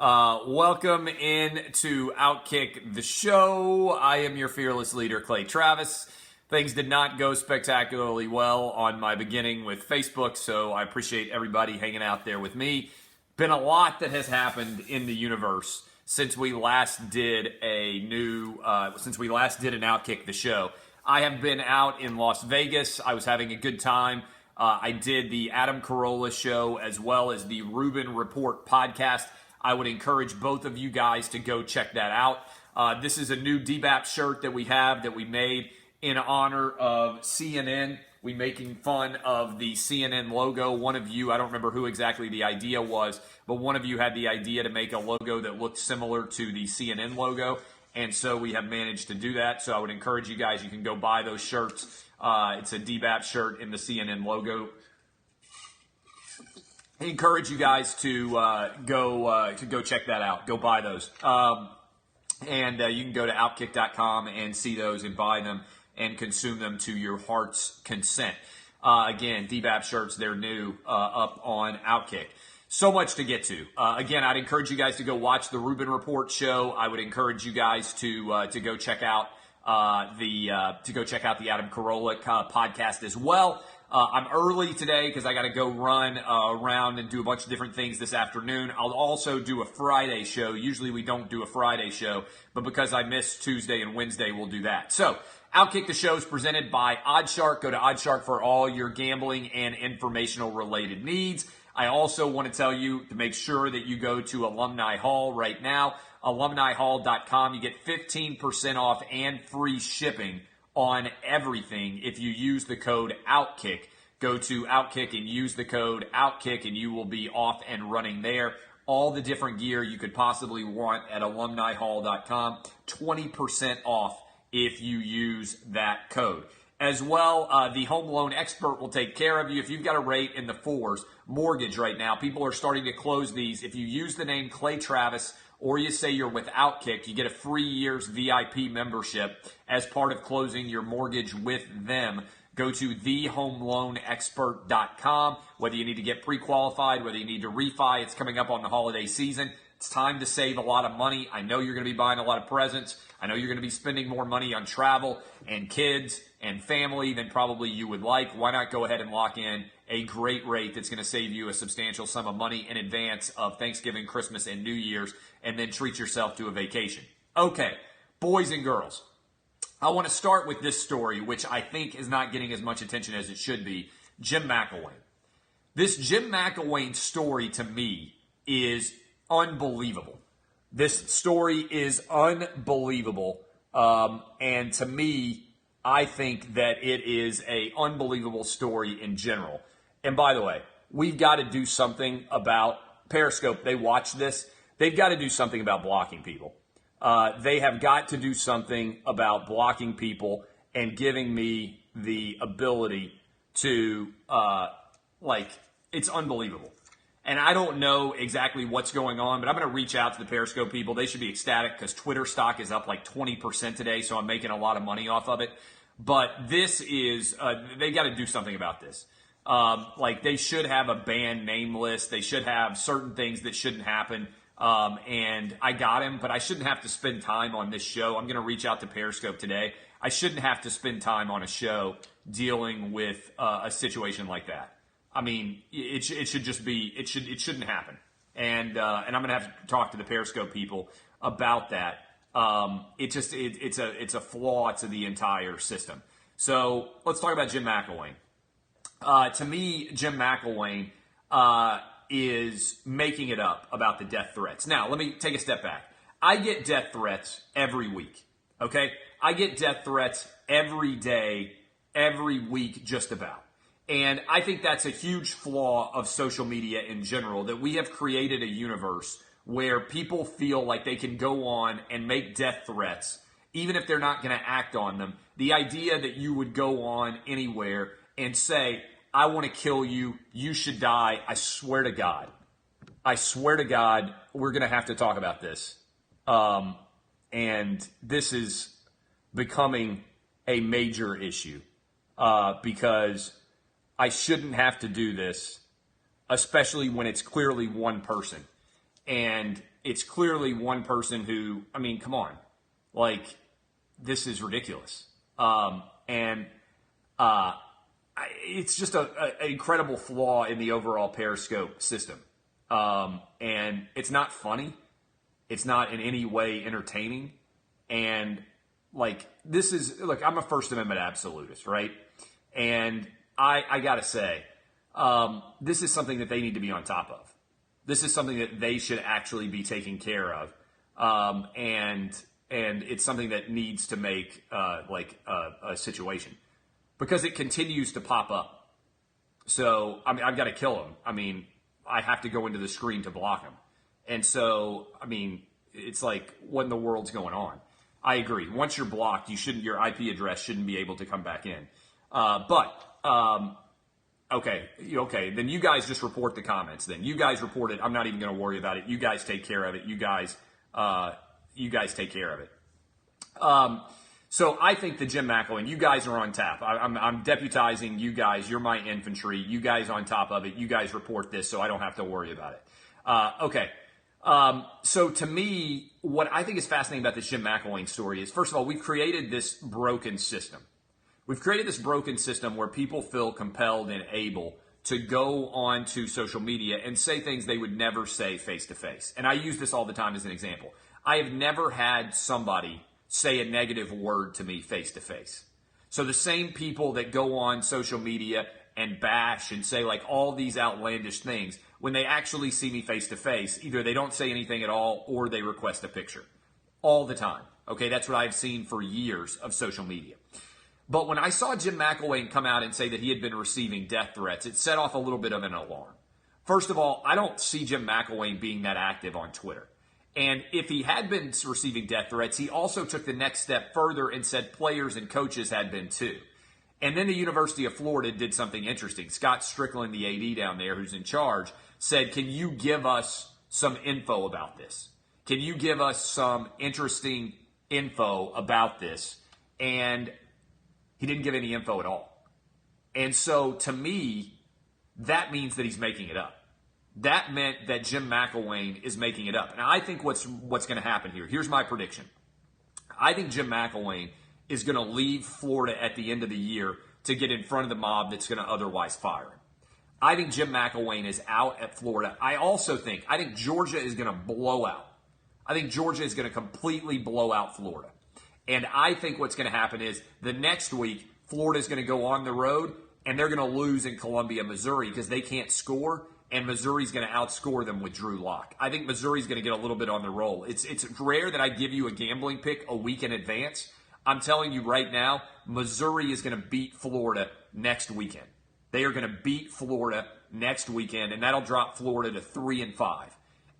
Welcome in to Outkick the show. I am your fearless leader, Clay Travis. Things did not go spectacularly well on my beginning with Facebook, so I appreciate everybody hanging out there with me. Been a lot that has happened in the universe since we last did an Outkick the show. I have been out in Las Vegas. I was having a good time. I did the Adam Carolla show as well as the Rubin Report podcast. I would encourage both of you guys to go check that out. This is a new DBAP shirt that we have that we made in honor of CNN. We making fun of the CNN logo. One of you, I don't remember who exactly the idea was, but one of you had the idea to make a logo that looked similar to the CNN logo. And so we have managed to do that. So I would encourage you guys, you can go buy those shirts. It's a DBAP shirt in the CNN logo. I encourage you guys to go check that out. Go buy those. And you can go to Outkick.com and see those and buy them and consume them to your heart's consent. Again, DBAP shirts, they're new up on Outkick. So much to get to. Again, I'd encourage you guys to go watch the Rubin Report show. I would encourage you guys to go check out the Adam Carolla podcast as well. I'm early today because I got to go run around and do a bunch of different things this afternoon. I'll also do a Friday show. Usually we don't do a Friday show, but because I missed Tuesday and Wednesday, we'll do that. So, Outkick the show is presented by Oddshark. Go to Oddshark for all your gambling and informational related needs. I also want to tell you to make sure that you go to Alumni Hall right now. AlumniHall.com. You get 15% off and free shipping on everything if you use the code OUTKICK. Go to Outkick and use the code OUTKICK and you will be off and running there. All the different gear you could possibly want at AlumniHall.com. 20% off if you use that code. As well, the home loan expert will take care of you. If you've got a rate in the 4s, mortgage right now, people are starting to close these. If you use the name Clay Travis or you say you're with Outkick, you get a free year's VIP membership as part of closing your mortgage with them. Go to thehomeloanexpert.com. Whether you need to get pre-qualified, whether you need to refi, it's coming up on the holiday season. It's time to save a lot of money. I know you're going to be buying a lot of presents. I know you're going to be spending more money on travel and kids and family than probably you would like. Why not go ahead and lock in a great rate that's going to save you a substantial sum of money in advance of Thanksgiving, Christmas, and New Year's, and then treat yourself to a vacation. Okay, boys and girls, I want to start with this story, which I think is not getting as much attention as it should be. Jim McElwain. This Jim McElwain story to me is unbelievable. This story is unbelievable. And to me, I think that it is an unbelievable story in general. And by the way, we've got to do something about Periscope. They watch this. They've got to do something about blocking people. They have got to do something about blocking people and giving me the ability to, it's unbelievable. And I don't know exactly what's going on, but I'm going to reach out to the Periscope people. They should be ecstatic because Twitter stock is up like 20% today, so I'm making a lot of money off of it. But this is, they got to do something about this. They should have a banned name list. They should have certain things that shouldn't happen. And I got him, but I shouldn't have to spend time on this show. I'm going to reach out to Periscope today. I shouldn't have to spend time on a show dealing with a situation like that. I mean, it should just be, it shouldn't happen. And I'm going to have to talk to the Periscope people about that. It's a flaw to the entire system. So let's talk about Jim McElwain. To me, Jim McElwain, is making it up about the death threats. Now, let me take a step back. I get death threats every week. Okay. I get death threats every day, every week, just about. And I think that's a huge flaw of social media in general, that we have created a universe where people feel like they can go on and make death threats, even if they're not going to act on them. The idea that you would go on anywhere and say, I want to kill you, you should die, I swear to God, we're going to have to talk about this. And this is becoming a major issue because I shouldn't have to do this, especially when it's clearly one person. And it's clearly one person who, I mean, come on, like, this is ridiculous. It's just an incredible flaw in the overall Periscope system. And it's not funny. It's not in any way entertaining. And like, this is, look, I'm a First Amendment absolutist, right? And I gotta say, this is something that they need to be on top of. This is something that they should actually be taking care of. And it's something that needs to make, a situation, because it continues to pop up. So, I mean, I've got to kill him. I mean, I have to go into the screen to block him. And so, I mean, it's like, what in the world's going on? I agree. Once you're blocked, your IP address shouldn't be able to come back in. Okay. Then you guys just report the comments. Then you guys report it. I'm not even going to worry about it. You guys take care of it. You guys take care of it. So I think the Jim McElwain, you guys are on tap. I'm deputizing you guys. You're my infantry. You guys on top of it. You guys report this so I don't have to worry about it. Okay. So to me, what I think is fascinating about this Jim McElwain story is, first of all, we've created this broken system. We've created this broken system where people feel compelled and able to go on to social media and say things they would never say face to face. And I use this all the time as an example. I have never had somebody say a negative word to me face to face. So the same people that go on social media and bash and say like all these outlandish things, when they actually see me face to face, either they don't say anything at all or they request a picture. All the time. Okay, that's what I've seen for years of social media. But when I saw Jim McElwain come out and say that he had been receiving death threats, it set off a little bit of an alarm. First of all, I don't see Jim McElwain being that active on Twitter. And if he had been receiving death threats, he also took the next step further and said players and coaches had been too. And then the University of Florida did something interesting. Scott Strickland, the AD down there who's in charge, said, can you give us some info about this? Can you give us some interesting info about this? And he didn't give any info at all. And so to me, that means that he's making it up. That meant that Jim McElwain is making it up. And I think what's going to happen here, here's my prediction. I think Jim McElwain is going to leave Florida at the end of the year to get in front of the mob that's going to otherwise fire him. I think Jim McElwain is out at Florida. I think Georgia is going to blow out. I think Georgia is going to completely blow out Florida. And I think what's going to happen is the next week, Florida is going to go on the road and they're going to lose in Columbia, Missouri because they can't score. And Missouri's going to outscore them with Drew Lock. I think Missouri's going to get a little bit on the roll. It's rare that I give you a gambling pick a week in advance. I'm telling you right now, Missouri is going to beat Florida next weekend. They are going to beat Florida next weekend, and that'll drop Florida to 3-5.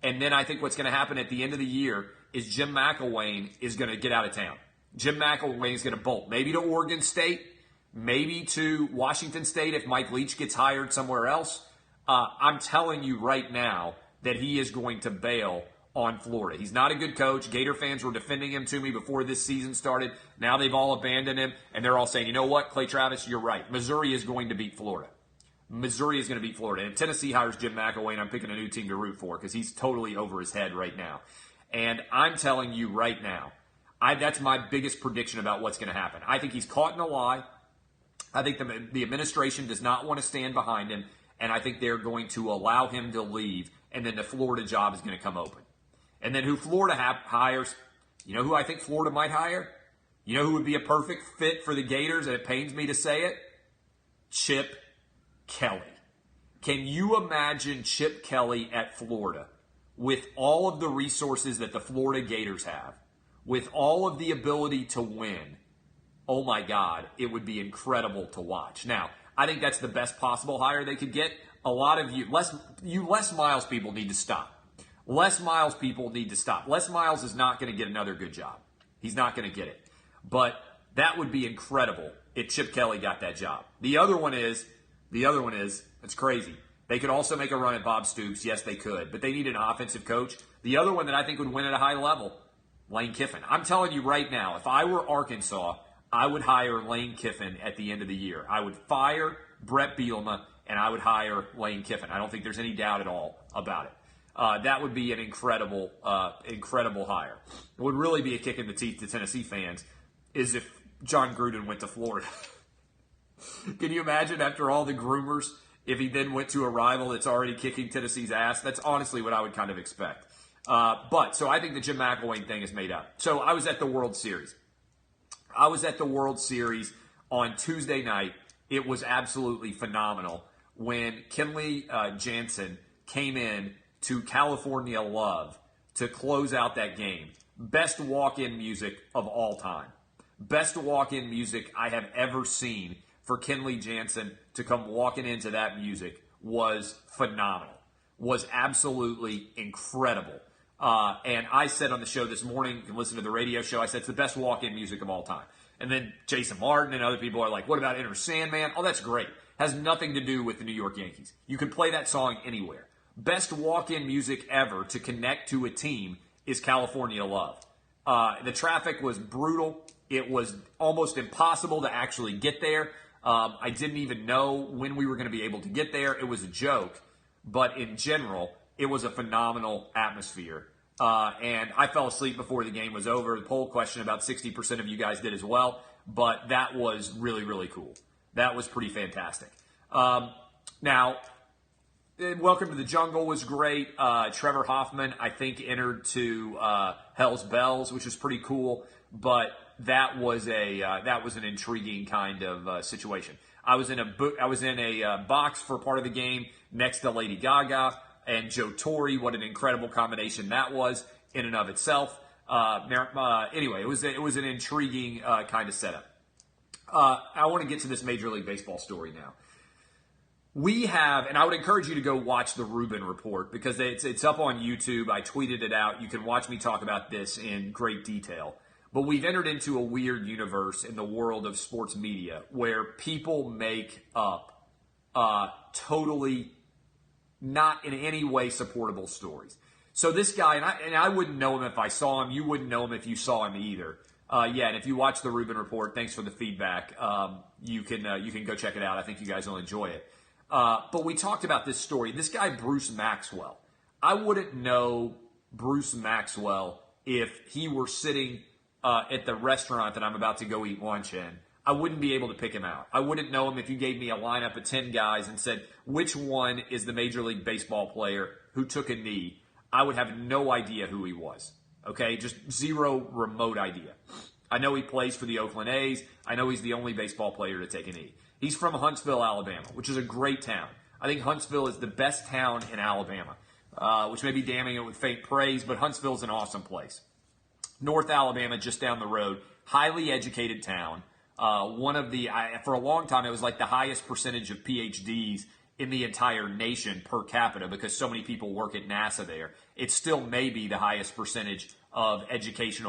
And then I think what's going to happen at the end of the year is Jim McElwain is going to get out of town. Jim McElwain is going to bolt, maybe to Oregon State, maybe to Washington State if Mike Leach gets hired somewhere else. I'm telling you right now that he is going to bail on Florida. He's not a good coach. Gator fans were defending him to me before this season started. Now they've all abandoned him, and they're all saying, you know what, Clay Travis, you're right. Missouri is going to beat Florida. Missouri is going to beat Florida. And if Tennessee hires Jim McElwain, I'm picking a new team to root for because he's totally over his head right now. And I'm telling you right now, that's my biggest prediction about what's going to happen. I think he's caught in a lie. I think the administration does not want to stand behind him. And I think they're going to allow him to leave, and then the Florida job is going to come open. And then who Florida hires, you know who I think Florida might hire? You know who would be a perfect fit for the Gators, and it pains me to say it? Chip Kelly. Can you imagine Chip Kelly at Florida with all of the resources that the Florida Gators have, with all of the ability to win? Oh my God, it would be incredible to watch. Now, I think that's the best possible hire they could get. A lot of Les Miles people need to stop. Les Miles people need to stop. Les Miles is not going to get another good job. He's not going to get it. But that would be incredible if Chip Kelly got that job. The other one is, it's crazy. They could also make a run at Bob Stoops. Yes, they could. But they need an offensive coach. The other one that I think would win at a high level, Lane Kiffin. I'm telling you right now, if I were Arkansas, I would hire Lane Kiffin at the end of the year. I would fire Brett Bielema, and I would hire Lane Kiffin. I don't think there's any doubt at all about it. That would be an incredible hire. It would really be a kick in the teeth to Tennessee fans is if John Gruden went to Florida. Can you imagine after all the groomers, if he then went to a rival that's already kicking Tennessee's ass? That's honestly what I would kind of expect. So I think the Jim McElwain thing is made up. So I was at the World Series. On Tuesday night. It was absolutely phenomenal when Kenley Jansen came in to California Love to close out that game. Best walk-in music of all time. Best walk-in music I have ever seen for Kenley Jansen to come walking into that music was phenomenal. Was absolutely incredible. And I said on the show this morning, you can listen to the radio show, I said it's the best walk-in music of all time. And then Jason Martin and other people are like, what about Enter Sandman? Oh, that's great. Has nothing to do with the New York Yankees. You can play that song anywhere. Best walk-in music ever to connect to a team is California Love. The traffic was brutal. It was almost impossible to actually get there. I didn't even know when we were going to be able to get there. It was a joke. But in general, it was a phenomenal atmosphere. And I fell asleep before the game was over. The poll question, about 60% of you guys did as well. But that was really, really cool. That was pretty fantastic. Now, Welcome to the Jungle was great. Trevor Hoffman, I think, entered to Hell's Bells, which was pretty cool. But that was an intriguing kind of situation. I was in a box for part of the game next to Lady Gaga and Joe Torre. What an incredible combination that was in and of itself. Anyway, it was an intriguing kind of setup. I want to get to this Major League Baseball story now. We have, and I would encourage you to go watch the Rubin Report because it's up on YouTube. I tweeted it out. You can watch me talk about this in great detail. But we've entered into a weird universe in the world of sports media where people make up totally not in any way supportable stories. So this guy, and I wouldn't know him if I saw him. You wouldn't know him if you saw him either. And if you watch the Rubin Report, thanks for the feedback. You can go check it out. I think you guys will enjoy it. But we talked about this story. This guy, Bruce Maxwell. I wouldn't know Bruce Maxwell if he were sitting at the restaurant that I'm about to go eat lunch in. I wouldn't be able to pick him out. I wouldn't know him if you gave me a lineup of 10 guys and said, which one is the Major League Baseball player who took a knee? I would have no idea who he was. Okay, just zero remote idea. I know he plays for the Oakland A's. I know he's the only baseball player to take a knee. He's from Huntsville, Alabama, which is a great town. I think Huntsville is the best town in Alabama, which may be damning it with faint praise, but Huntsville is an awesome place. North Alabama, just down the road, highly educated town. For a long time, it was like the highest percentage of PhDs in the entire nation per capita because so many people work at NASA there. It still may be the highest percentage of educated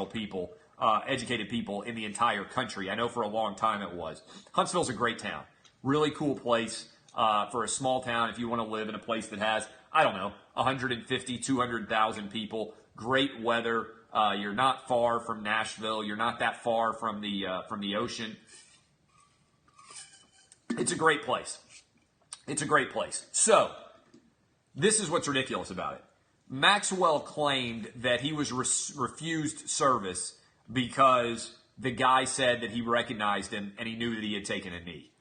people in the entire country. I know for a long time it was. Huntsville's a great town. Really cool place for a small town if you want to live in a place that has, 150, 200,000 people. Great weather. You're not far from Nashville. You're not that far from the ocean. It's a great place. So, this is what's ridiculous about it. Maxwell claimed that he was refused service because the guy said that he recognized him and he knew that he had taken a knee.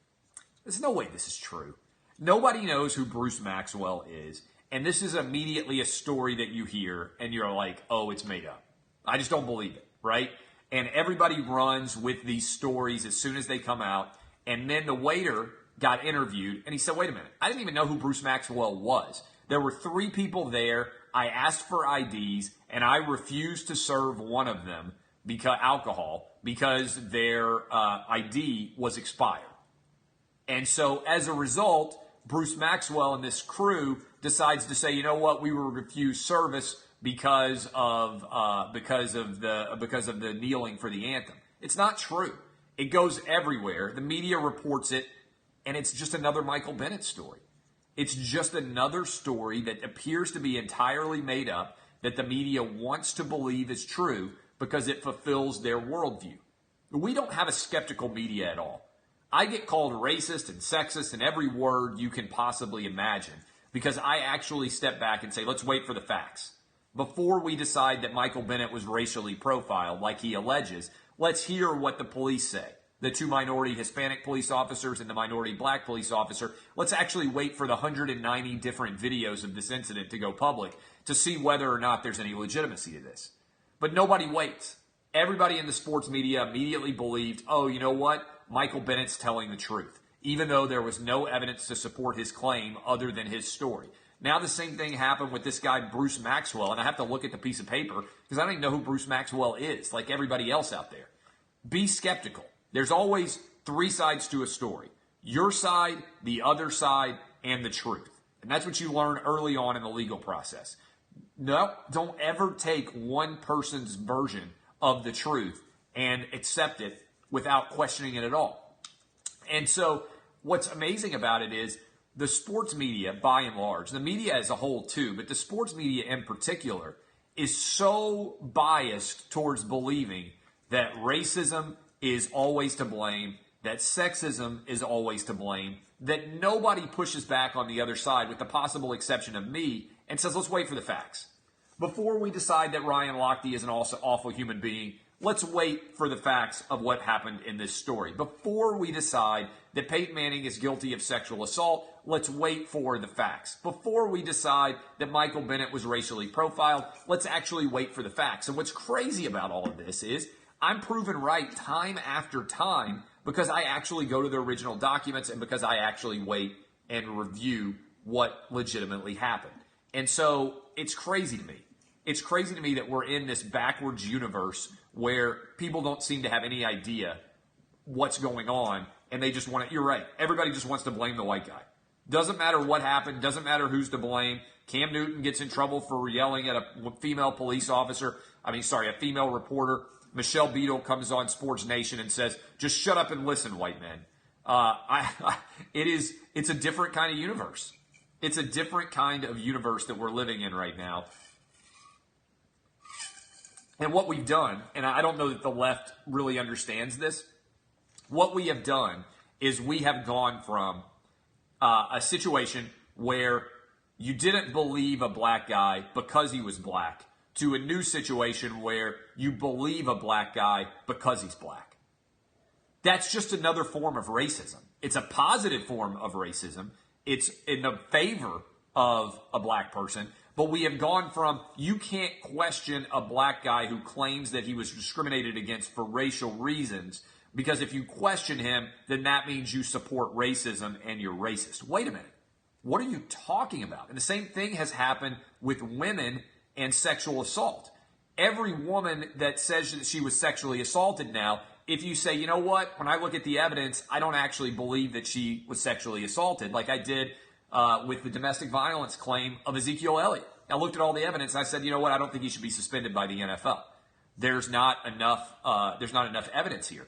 There's no way this is true. Nobody knows who Bruce Maxwell is, and this is immediately a story that you hear and you're like, oh, it's made up. I just don't believe it, right? And everybody runs with these stories as soon as they come out, and then the waiter got interviewed, and he said, wait a minute, I didn't even know who Bruce Maxwell was. There were 3 people there. I asked for IDs, and I refused to serve one of them because their ID was expired. And so as a result, Bruce Maxwell and this crew decides to say, you know what, we were refused service because of the kneeling for the anthem. It's not true. It goes everywhere. The media reports it, and it's just another Michael Bennett story. It's just another story that appears to be entirely made up, that the media wants to believe is true because it fulfills their worldview. We don't have a skeptical media at all. I get called racist and sexist and every word you can possibly imagine because I actually step back and say, let's wait for the facts. Before we decide that Michael Bennett was racially profiled, like he alleges, let's hear what the police say. The 2 minority Hispanic police officers and the minority black police officer. Let's actually wait for the 190 different videos of this incident to go public to see whether or not there's any legitimacy to this. But nobody waits. Everybody in the sports media immediately believed, oh, you know what? Michael Bennett's telling the truth, even though there was no evidence to support his claim other than his story. Now the same thing happened with this guy, Bruce Maxwell, and I have to look at the piece of paper because I don't even know who Bruce Maxwell is, like everybody else out there. Be skeptical. There's always 3 sides to a story. Your side, the other side, and the truth. And that's what you learn early on in the legal process. No, don't ever take one person's version of the truth and accept it without questioning it at all. And so what's amazing about it is the sports media, by and large, the media as a whole too, but the sports media in particular, is so biased towards believing that racism is always to blame, that sexism is always to blame, that nobody pushes back on the other side with the possible exception of me and says, let's wait for the facts. Before we decide that Ryan Lochte is an awful human being, let's wait for the facts of what happened in this story. Before we decide that Peyton Manning is guilty of sexual assault, let's wait for the facts. Before we decide that Michael Bennett was racially profiled, let's actually wait for the facts. And what's crazy about all of this is I'm proven right time after time because I actually go to the original documents and because I actually wait and review what legitimately happened. And so it's crazy to me. It's crazy to me that we're in this backwards universe where people don't seem to have any idea what's going on, and they just want to, you're right, everybody just wants to blame the white guy. Doesn't matter what happened, doesn't matter who's to blame. Cam Newton gets in trouble for yelling at a female police officer, a female reporter. Michelle Beadle comes on Sports Nation and says, just shut up and listen, white men. It's a different kind of universe. It's a different kind of universe that we're living in right now. And what we've done, and I don't know that the left really understands this, what we have done is we have gone from a situation where you didn't believe a black guy because he was black to a new situation where you believe a black guy because he's black. That's just another form of racism. It's a positive form of racism. It's in the favor of a black person. But we have gone from, you can't question a black guy who claims that he was discriminated against for racial reasons, because if you question him, then that means you support racism and you're racist. Wait a minute. What are you talking about? And the same thing has happened with women and sexual assault. Every woman that says that she was sexually assaulted now, if you say, you know what, when I look at the evidence, I don't actually believe that she was sexually assaulted, like I did with the domestic violence claim of Ezekiel Elliott. I looked at all the evidence and I said, you know what, I don't think he should be suspended by the NFL. There's not enough evidence here.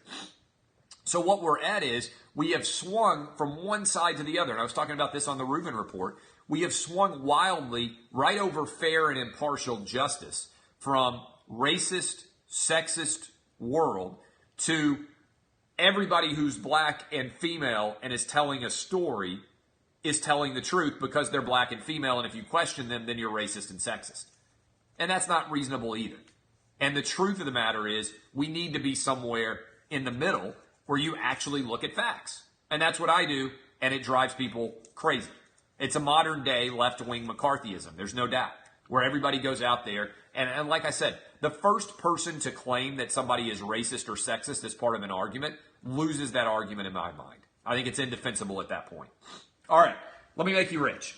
So what we're at is we have swung from one side to the other. And I was talking about this on the Rubin Report. We have swung wildly right over fair and impartial justice from racist, sexist world to everybody who's black and female and is telling a story is telling the truth because they're black and female, and if you question them, then you're racist and sexist. And that's not reasonable either. And the truth of the matter is we need to be somewhere in the middle where you actually look at facts. And that's what I do, and it drives people crazy. It's a modern day left-wing McCarthyism, there's no doubt, where everybody goes out there. And like I said, the first person to claim that somebody is racist or sexist as part of an argument loses that argument in my mind. I think it's indefensible at that point. All right, let me make you rich.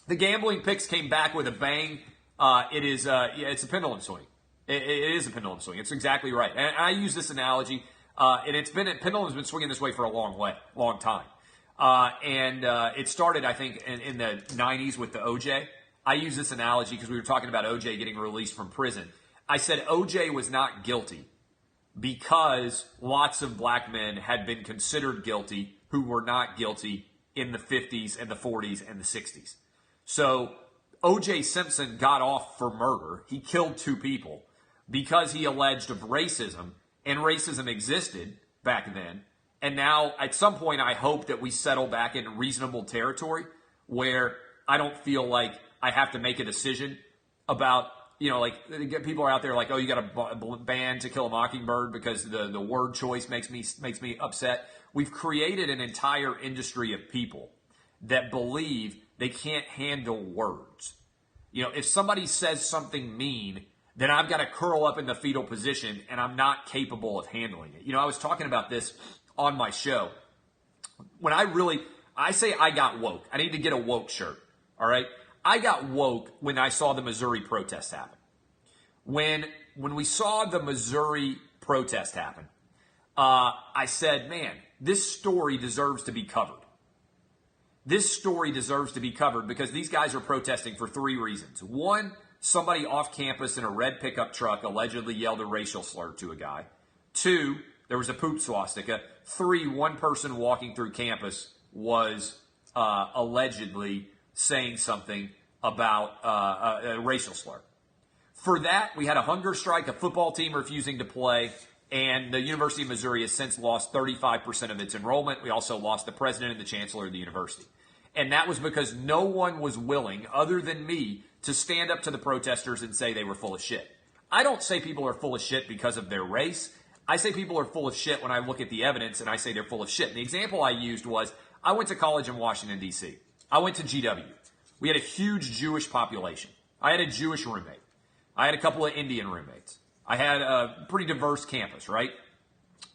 The gambling picks came back with a bang. It's a pendulum swing. It is a pendulum swing. It's exactly right. And I use this analogy, and pendulum's been swinging this way for a long time. It started, I think, in the 90s with the OJ. I use this analogy because we were talking about OJ getting released from prison. I said OJ was not guilty because lots of black men had been considered guilty who were not guilty in the 50s and the 40s and the 60s. So O.J. Simpson got off for murder. He killed 2 people because he alleged of racism, and racism existed back then. And now, at some point, I hope that we settle back in reasonable territory where I don't feel like I have to make a decision about, like people are out there like, oh, you got a ban To Kill a Mockingbird because the word choice makes me upset. We've created an entire industry of people that believe they can't handle words. If somebody says something mean, then I've got to curl up in the fetal position and I'm not capable of handling it. I was talking about this on my show. When I say I got woke. I need to get a woke shirt. All right. I got woke when I saw the Missouri protest happen. When we saw the Missouri protest happen, I said, man, this story deserves to be covered. This story deserves to be covered because these guys are protesting for 3 reasons. 1, somebody off campus in a red pickup truck allegedly yelled a racial slur to a guy. 2, there was a poop swastika. 3, one person walking through campus was allegedly saying something about a racial slur. For that, we had a hunger strike, a football team refusing to play, and the University of Missouri has since lost 35% of its enrollment. We also lost the president and the chancellor of the university. And that was because no one was willing, other than me, to stand up to the protesters and say they were full of shit. I don't say people are full of shit because of their race. I say people are full of shit when I look at the evidence and I say they're full of shit. And the example I used was, I went to college in Washington, D.C. I went to GW. We had a huge Jewish population. I had a Jewish roommate. I had a couple of Indian roommates. I had a pretty diverse campus, right?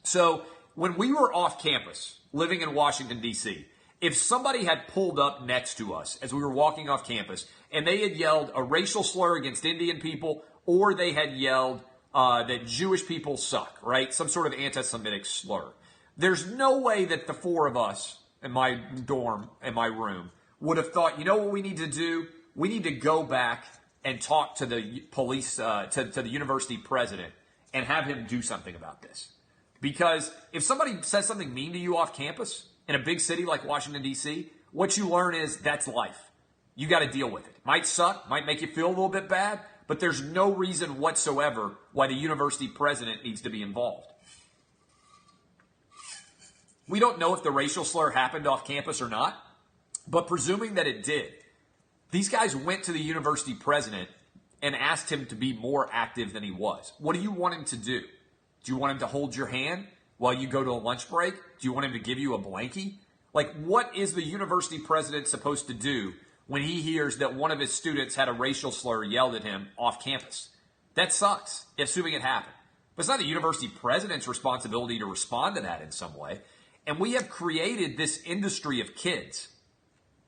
So when we were off campus, living in Washington, D.C., if somebody had pulled up next to us as we were walking off campus and they had yelled a racial slur against Indian people, or they had yelled that Jewish people suck, right? Some sort of anti-Semitic slur. There's no way that the 4 of us in my dorm, in my room, would have thought, you know what we need to do? We need to go back and talk to the police, to the university president and have him do something about this. Because if somebody says something mean to you off campus in a big city like Washington, D.C., what you learn is that's life. You got to deal with it. Might suck, might make you feel a little bit bad, but there's no reason whatsoever why the university president needs to be involved. We don't know if the racial slur happened off campus or not, but presuming that it did, these guys went to the university president and asked him to be more active than he was. What do you want him to do? Do you want him to hold your hand while you go to a lunch break? Do you want him to give you a blankie? Like, what is the university president supposed to do when he hears that one of his students had a racial slur yelled at him off campus? That sucks, assuming it happened. But it's not the university president's responsibility to respond to that in some way. And we have created this industry of kids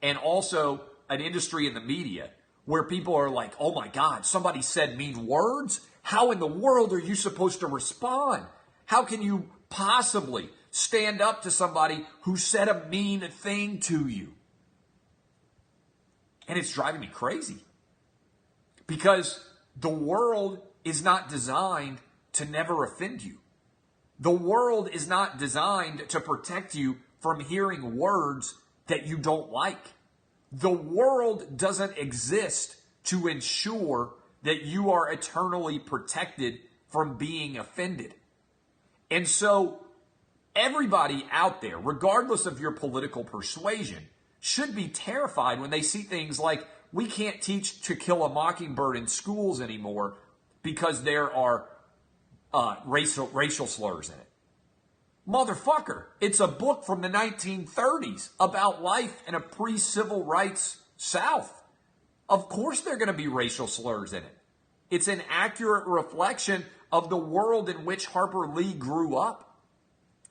and also an industry in the media where people are like, oh my God, somebody said mean words? How in the world are you supposed to respond? How can you possibly stand up to somebody who said a mean thing to you? And it's driving me crazy because the world is not designed to never offend you. The world is not designed to protect you from hearing words that you don't like. The world doesn't exist to ensure that you are eternally protected from being offended. And so everybody out there, regardless of your political persuasion, should be terrified when they see things like, we can't teach To Kill a Mockingbird in schools anymore because there are racial slurs in it. Motherfucker, it's a book from the 1930s about life in a pre-civil rights South. Of course there are going to be racial slurs in it. It's an accurate reflection of the world in which Harper Lee grew up.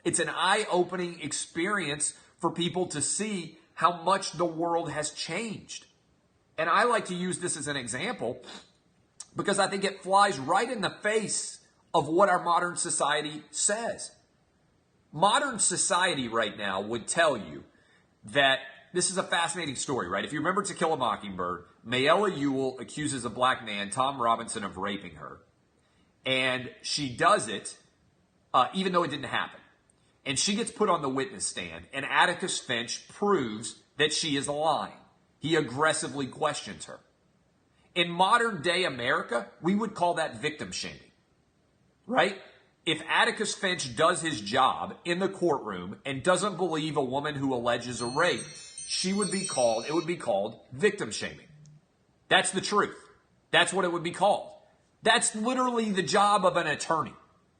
It's an eye-opening experience for people to see how much the world has changed. And I like to use this as an example because I think it flies right in the face of what our modern society says. Modern society right now would tell you that this is a fascinating story, right? If you remember To Kill a Mockingbird, Mayella Ewell accuses a black man, Tom Robinson, of raping her. And she does it even though it didn't happen. And she gets put on the witness stand, and Atticus Finch proves that she is lying. He aggressively questions her. In modern day America, we would call that victim shaming, right? If Atticus Finch does his job in the courtroom and doesn't believe a woman who alleges a rape, it would be called victim shaming. That's the truth. That's what it would be called. That's literally the job of an attorney.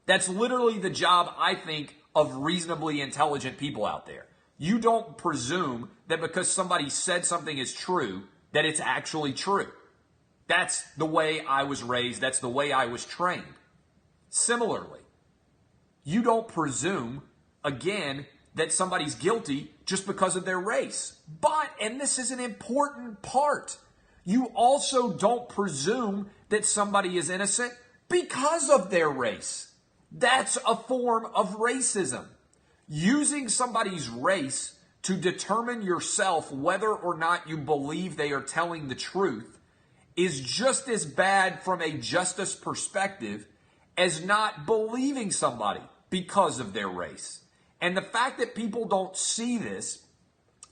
That's literally the job, I think, of reasonably intelligent people out there. You don't presume that because somebody said something is true, that it's actually true. That's the way I was raised. That's the way I was trained. Similarly, you don't presume, again, that somebody's guilty just because of their race. But, and this is an important part, you also don't presume that somebody is innocent because of their race. That's a form of racism. Using somebody's race to determine yourself whether or not you believe they are telling the truth is just as bad from a justice perspective as not believing somebody because of their race. And the fact that people don't see this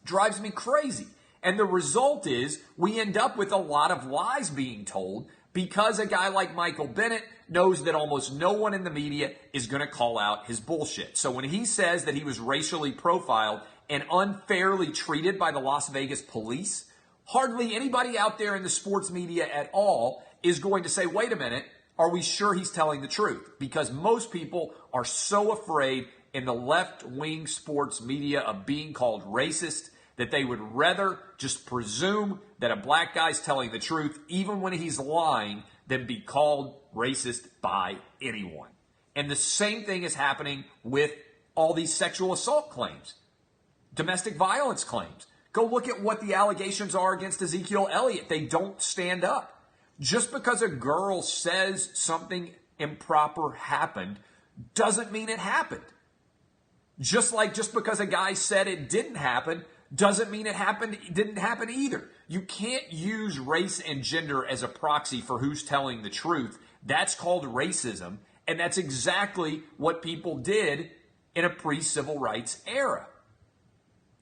drives me crazy. And the result is we end up with a lot of lies being told because a guy like Michael Bennett knows that almost no one in the media is going to call out his bullshit. So when he says that he was racially profiled and unfairly treated by the Las Vegas police, hardly anybody out there in the sports media at all is going to say, wait a minute, are we sure he's telling the truth? Because most people are so afraid in the left-wing sports media of being called racist that they would rather just presume that a black guy's telling the truth, even when he's lying, than be called racist by anyone. And the same thing is happening with all these sexual assault claims, domestic violence claims. Go look at what the allegations are against Ezekiel Elliott. They don't stand up. Just because a girl says something improper happened doesn't mean it happened. Just because a guy said it didn't happen doesn't mean it didn't happen either. You can't use race and gender as a proxy for who's telling the truth. That's called racism, and that's exactly what people did in a pre-civil rights era.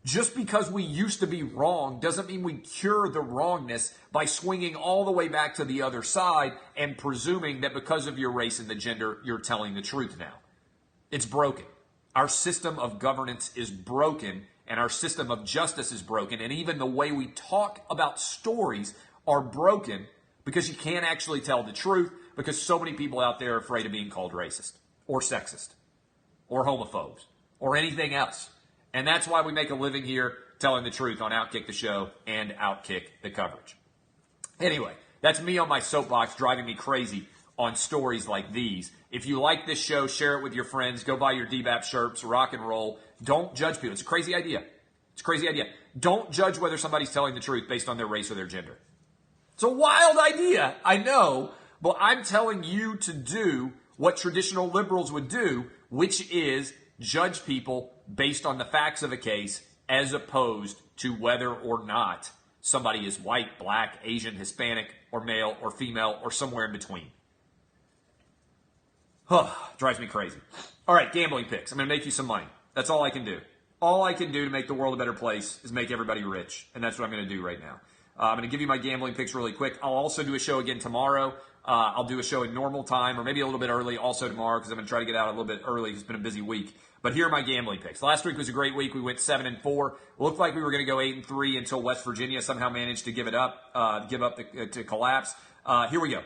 Just because we used to be wrong doesn't mean we cure the wrongness by swinging all the way back to the other side and presuming that because of your race and the gender, you're telling the truth now. It's broken. Our system of governance is broken, and our system of justice is broken, and even the way we talk about stories are broken because you can't actually tell the truth because so many people out there are afraid of being called racist or sexist or homophobes or anything else. And that's why we make a living here telling the truth on Outkick the Show and Outkick the Coverage. Anyway, that's me on my soapbox driving me crazy on stories like these. If you like this show, share it with your friends. Go buy your DBAP shirts, rock and roll. Don't judge people. It's a crazy idea. It's a crazy idea. Don't judge whether somebody's telling the truth based on their race or their gender. It's a wild idea, I know, but I'm telling you to do what traditional liberals would do, which is judge people based on the facts of a case as opposed to whether or not somebody is white, black, Asian, Hispanic, or male, or female, or somewhere in between. Drives me crazy. All right, gambling picks. I'm going to make you some money. That's all I can do. All I can do to make the world a better place is make everybody rich, and that's what I'm going to do right now. I'm going to give you my gambling picks really quick. I'll also do a show again tomorrow. I'll do a show in normal time or maybe a little bit early also tomorrow because I'm going to try to get out a little bit early. It's been a busy week. But here are my gambling picks. Last week was a great week. We went 7-4. It looked like we were going to go 8-3 until West Virginia somehow managed to give up to collapse. Here we go.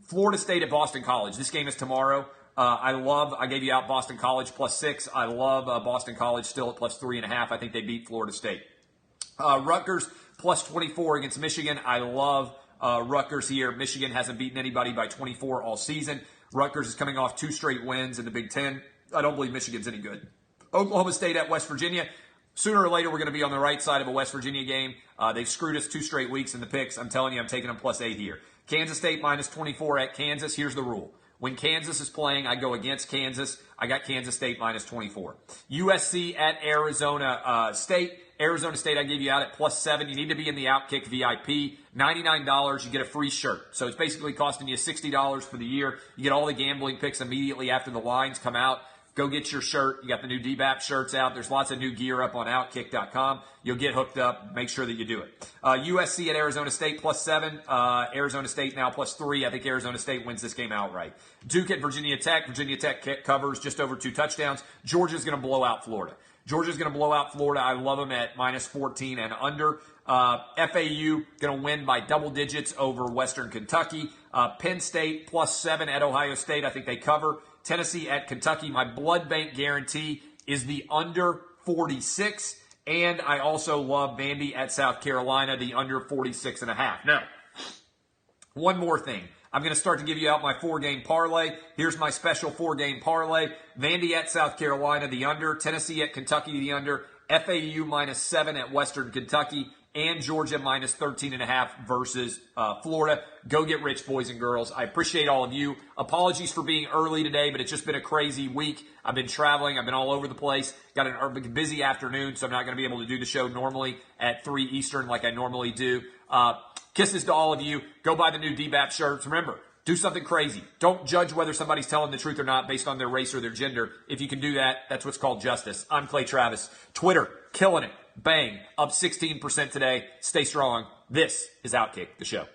Florida State at Boston College. This game is tomorrow. I gave you out Boston College +6. I love Boston College still at +3.5. I think they beat Florida State. Rutgers +24 against Michigan. I love Rutgers here. Michigan hasn't beaten anybody by 24 all season. Rutgers is coming off 2 straight wins in the Big Ten. I don't believe Michigan's any good. Oklahoma State at West Virginia. Sooner or later, we're going to be on the right side of a West Virginia game. They've screwed us 2 straight weeks in the picks. I'm telling you, I'm taking them +8 here. Kansas State -24 at Kansas. Here's the rule. When Kansas is playing, I go against Kansas. I got Kansas State -24. USC at Arizona State. Arizona State, I gave you out at +7. You need to be in the Outkick VIP. $99, you get a free shirt. So it's basically costing you $60 for the year. You get all the gambling picks immediately after the lines come out. Go get your shirt. You got the new DBAP shirts out. There's lots of new gear up on Outkick.com. You'll get hooked up. Make sure that you do it. USC at Arizona State +7. Arizona State now +3. I think Arizona State wins this game outright. Duke at Virginia Tech. Virginia Tech covers just over 2 touchdowns. Georgia's going to blow out Florida. Georgia's going to blow out Florida. I love them at -14 and under. FAU going to win by double digits over Western Kentucky. Penn State +7 at Ohio State. I think they cover. Tennessee at Kentucky. My blood bank guarantee is the under 46. And I also love Vandy at South Carolina, the under 46.5. Now, one more thing. I'm going to start to give you out my 4-game parlay. Here's my special 4-game parlay. Vandy at South Carolina, the under. Tennessee at Kentucky, the under. FAU -7 at Western Kentucky. And Georgia -13.5 versus Florida. Go get rich, boys and girls. I appreciate all of you. Apologies for being early today, but it's just been a crazy week. I've been traveling. I've been all over the place. Got a busy afternoon, so I'm not going to be able to do the show normally at 3 Eastern like I normally do. Kisses to all of you. Go buy the new DBAP shirts. Remember, do something crazy. Don't judge whether somebody's telling the truth or not based on their race or their gender. If you can do that, that's what's called justice. I'm Clay Travis. Twitter, killing it. Bang. Up 16% today. Stay strong. This is Outkick, the show.